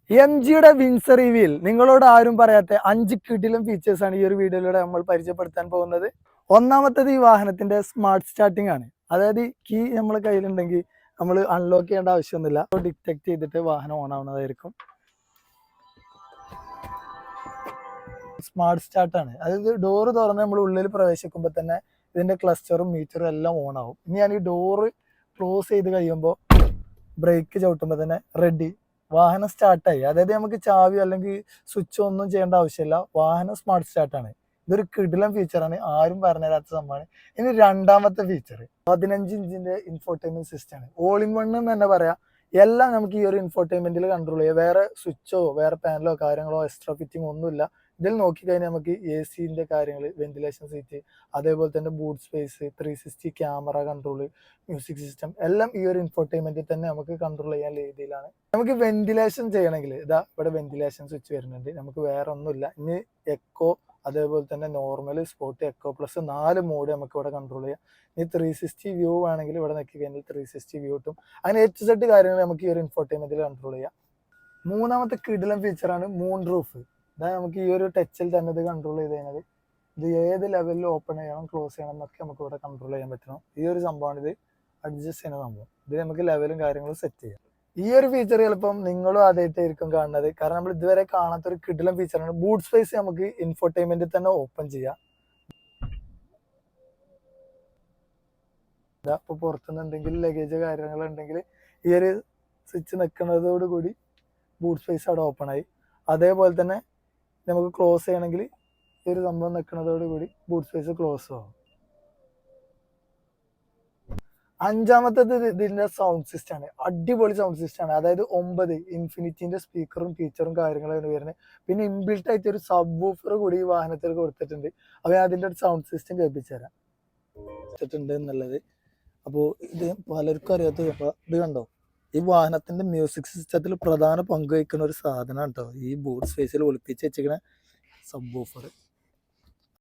M ജിയുടെ Windsor reveal നിങ്ങളോട് ആരും പറയാത്ത 5 കിടിലം ഫീച്ചേഴ്സ് ആണ് ഈ ഒരു വീഡിയോയിലൂടെ നമ്മൾ പരിചയപ്പെടുത്താൻ പോകുന്നത്. ഒന്നാമത്തേത് ഈ വാഹനത്തിന്റെ സ്മാർട്ട് സ്റ്റാർട്ടിംഗ് ആണ്. അതായത് കീ നമ്മളെ കയ്യിലുണ്ടെങ്കിൽ നമ്മൾ അൺലോക്ക് ചെയ്യേണ്ട ആവശ്യമൊന്നുമില്ല. ഡിറ്റക്ട് ചെയ്തിട്ട് വാഹനം ഓൺ ആവുന്നതായിരിക്കും. സ്മാർട്ട് സ്റ്റാർട്ടാണ്. അതായത് ഡോറ് തുറന്ന് നമ്മൾ ഉള്ളിൽ പ്രവേശിക്കുമ്പോൾ തന്നെ ഇതിന്റെ ക്ലസ്റ്ററും മീറ്ററും എല്ലാം ഓൺ ആവും. ഇനി ഞാൻ ഈ ഡോറ് ക്ലോസ് ചെയ്ത് കഴിയുമ്പോൾ ബ്രേക്ക് ചവിട്ടുമ്പോൾ തന്നെ റെഡി, വാഹനം സ്റ്റാർട്ടായി. അതായത് നമുക്ക് ചാവി അല്ലെങ്കിൽ സ്വിച്ച് ഒന്നും ചെയ്യേണ്ട ആവശ്യമില്ല. വാഹനം സ്മാർട്ട് സ്റ്റാർട്ടാണ്. ഇതൊരു കിടിലം ഫീച്ചറാണ്, ആരും പറഞ്ഞുതരാത്ത സംഭവമാണ്. ഇനി രണ്ടാമത്തെ ഫീച്ചർ 15 ഇഞ്ചിന്റെ ഇൻഫോർടൈൻമെന്റ് സിസ്റ്റം ആണ്. ഓൾ ഇൻ വൺ എന്ന് തന്നെ പറയാം. എല്ലാം നമുക്ക് ഈ ഒരു ഇൻഫോർടൈൻമെന്റിൽ കൺട്രോൾ ചെയ്യാം. വേറെ സ്വിച്ചോ വേറെ പാനലോ കാര്യങ്ങളോ എക്സ്ട്രാ ഫിറ്റിംഗ് ഒന്നുമില്ല. ഇതിൽ നോക്കിക്കഴിഞ്ഞാൽ നമുക്ക് എ സിന്റെ കാര്യങ്ങൾ, വെന്റിലേഷൻ സീറ്റ്, അതേപോലെ തന്നെ boot space, 360 camera control, music system എല്ലാം ഈ ഒരു ഇൻഫോർടൈൻമെന്റിൽ തന്നെ നമുക്ക് കൺട്രോൾ ചെയ്യാൻ രീതിയിലാണ്. നമുക്ക് വെന്റിലേഷൻ ചെയ്യണമെങ്കിൽ ഇതാ ഇവിടെ വെന്റിലേഷൻ സ്വിച്ച് വരുന്നുണ്ട്. നമുക്ക് വേറെ ഒന്നുമില്ല. ഇനി എക്കോ, അതേപോലെ തന്നെ normal, sport, eco plus 4 mode നമുക്ക് ഇവിടെ കൺട്രോൾ ചെയ്യാം. ഇനി 360 വ്യൂ ആണെങ്കിൽ ഇവിടെ നോക്കി കഴിഞ്ഞാൽ 360 വ്യൂ കിട്ടും. അങ്ങനെ HZ കാര്യങ്ങൾ നമുക്ക് ഈ ഒരു ഇൻഫോർടൈൻമെന്റിൽ കൺട്രോൾ ചെയ്യാം. മൂന്നാമത്തെ കിടിലം ഫീച്ചറാണ് മൂൺ റൂഫ്. ഇതാ നമുക്ക് ഈ ഒരു ടച്ചിൽ തന്നെ ഇത് കൺട്രോൾ ചെയ്ത് കഴിഞ്ഞാൽ ഇത് ഏത് ലെവലിൽ ഓപ്പൺ ചെയ്യണം, ക്ലോസ് ചെയ്യണം എന്നൊക്കെ നമുക്ക് ഇവിടെ കൺട്രോൾ ചെയ്യാൻ പറ്റണം. ഈ ഒരു സംഭവമാണ് ഇത് അഡ്ജസ്റ്റ് ചെയ്യുന്ന സംഭവം. ഇത് നമുക്ക് ലെവലും കാര്യങ്ങളും സെറ്റ് ചെയ്യാം. ഈ ഒരു ഫീച്ചർ ചിലപ്പം നിങ്ങളും ആദ്യമായിട്ടായിരിക്കും കാണുന്നത്. കാരണം നമ്മൾ ഇതുവരെ കാണാത്ത ഒരു കിടിലം ഫീച്ചറാണ്. ബൂട്ട് സ്പേസ് നമുക്ക് ഇൻഫോർടൈൻമെന്റിൽ തന്നെ ഓപ്പൺ ചെയ്യാം. ഇപ്പൊ പുറത്തുനിന്ന് എന്തെങ്കിലും ലഗേജ് കാര്യങ്ങളുണ്ടെങ്കിൽ ഈ ഒരു സ്വിച്ച് നിൽക്കുന്നതോടുകൂടി ബൂട്ട് സ്പേസ് അവിടെ ഓപ്പൺ ആയി. അതേപോലെ തന്നെ നമുക്ക് ക്ലോസ് ചെയ്യണമെങ്കിൽ ഈ ഒരു സംഭവം നിൽക്കുന്നതോടുകൂടി ബൂട്ട് സ്പേസ് ക്ലോസ് ആവും. അഞ്ചാമത്തേത് ഇതിന്റെ സൗണ്ട് സിസ്റ്റം ആണ്. അടിപൊളി സൗണ്ട് സിസ്റ്റം ആണ്. അതായത് 9 ഇൻഫിനിറ്റിന്റെ സ്പീക്കറും ഫീച്ചറും കാര്യങ്ങളാണ് വരുന്നത്. പിന്നെ ഇൻബിൽട്ട് ആയിട്ട് ഒരു സബ് വൂഫർ കൂടി ഈ വാഹനത്തിൽ കൊടുത്തിട്ടുണ്ട്. അപ്പോൾ അതിന്റെ ഒരു സൗണ്ട് സിസ്റ്റം കേൾപ്പിച്ചു തരാം എന്നുള്ളത്. അപ്പോൾ ഇത് പലർക്കും അറിയാത്ത ഇത് കണ്ടോ, ഈ വാഹനത്തിന്റെ മ്യൂസിക് സിസ്റ്റത്തിൽ പ്രധാന പങ്ക് വഹിക്കുന്ന ഒരു സാധനമാണ് കേട്ടോ ഈ ബൂട്ട് സ്പേസിൽ ഒളിപ്പിച്ച് വെച്ചിരിക്കുന്ന സബ് വൂഫർ.